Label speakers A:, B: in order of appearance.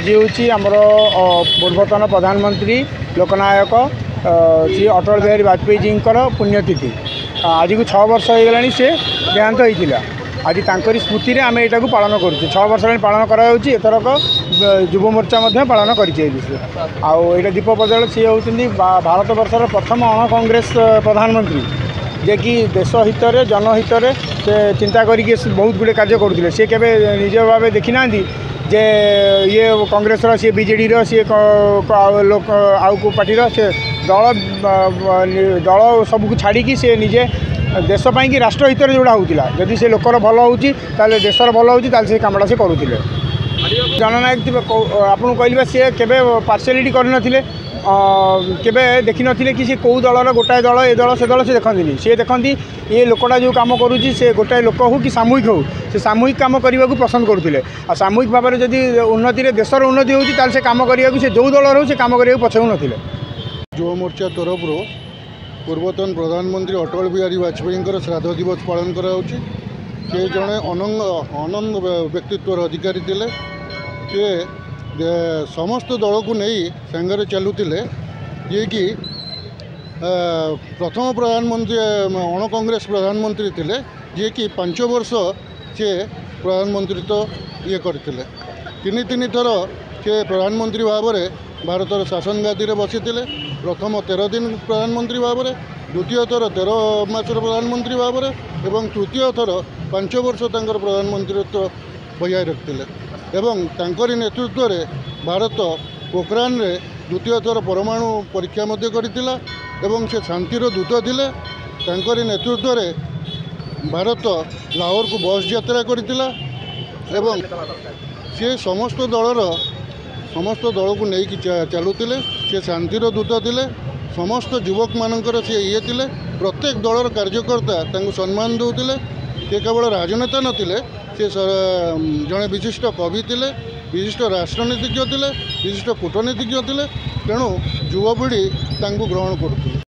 A: आज हूँ आमर पूर्वतन प्रधानमंत्री लोकनायक श्री अटल बिहारी वाजपेयी जी पुण्यतिथि। आज को 6 वर्ष हो गला से देहांत होता। आज तांकरी स्मृति आम यहाँ पालन करुँ 6 वर्ष पालन करथरक युव मोर्चा पालन कर दीप प्रज्वल सी होती भारत वर्षर प्रथम अण कांग्रेस प्रधानमंत्री जे कि देश हित जनहित से चिंता करके बहुत गुड़े कार्य करुले। सी के निज भाव देखी ना जे ये कांग्रेस सी बीजेडी सी लोक आउ को पार्टी से दल सबको छाड़ी से निजे देश कि राष्ट्र हित जोड़ा होता जदि से लोकर भल होती देशर भल होती से कमटा से करुले। जननायक आपको कहले सी के पार्शियालिटी करनथिले केबे देखि नथिले कि सी कौ दलर गोटाए दल ए दल से देखती सी देखती ये लोकटा जो काम करुँची से गोटाए लोक हो कि सामूहिक हो से सामूहिक काम करने को पसंद करुले। आ सामूहिक भाव में जदि उन्नति देशर उन्नति होती से कम करने से जो दलर हो से कम करने को पछाऊ नथिले।
B: युव मोर्चा तरफ पूर्वतन प्रधानमंत्री अटल बिहारी वाजपेयी श्राद्ध दिवस पालन कराउछि। से जड़े अनंत व्यक्तित्वर अधिकारी थे। से समस्त दल को नहीं सांगरे चलुले ये कि प्रथम प्रधानमंत्री अण कांग्रेस प्रधानमंत्री थे जे कि 5 वर्ष से प्रधानमंत्रित्व ये करते। तीन थर से प्रधानमंत्री भाव में भारतर शासन गादी में बसी प्रथम 13 दिन प्रधानमंत्री भाव में, द्वितीय थर 13 मासर प्रधानमंत्री भाव में एवं तृतीय थर 5 वर्ष तंकर प्रधानमंत्रित्व बजाय रखते। एवं तांकरी नेतृत्व में भारत पोखरान रे द्वितीय थर परमाणु परीक्षा करथिला एवं से शांतिर दूत थिले। तांकरी नेतृत्व में भारत लाहौर को बस यात्रा करथिला एवं से समस्त दल को नहीं चलुले। से शांतिर दूत थिले। समस्त युवक मानकर से ये थिले। प्रत्येक दलर कार्यकर्ता तांको सम्मान दौले। से केवल राजनेता नथिले, से जड़े विशिष्ट कवि थे, विशिष्ट राष्ट्रनीतिज्ञ थे, विशिष्ट कूटनीतिज्ञ थे। तेणु युवपीढ़ी ग्रहण करुले।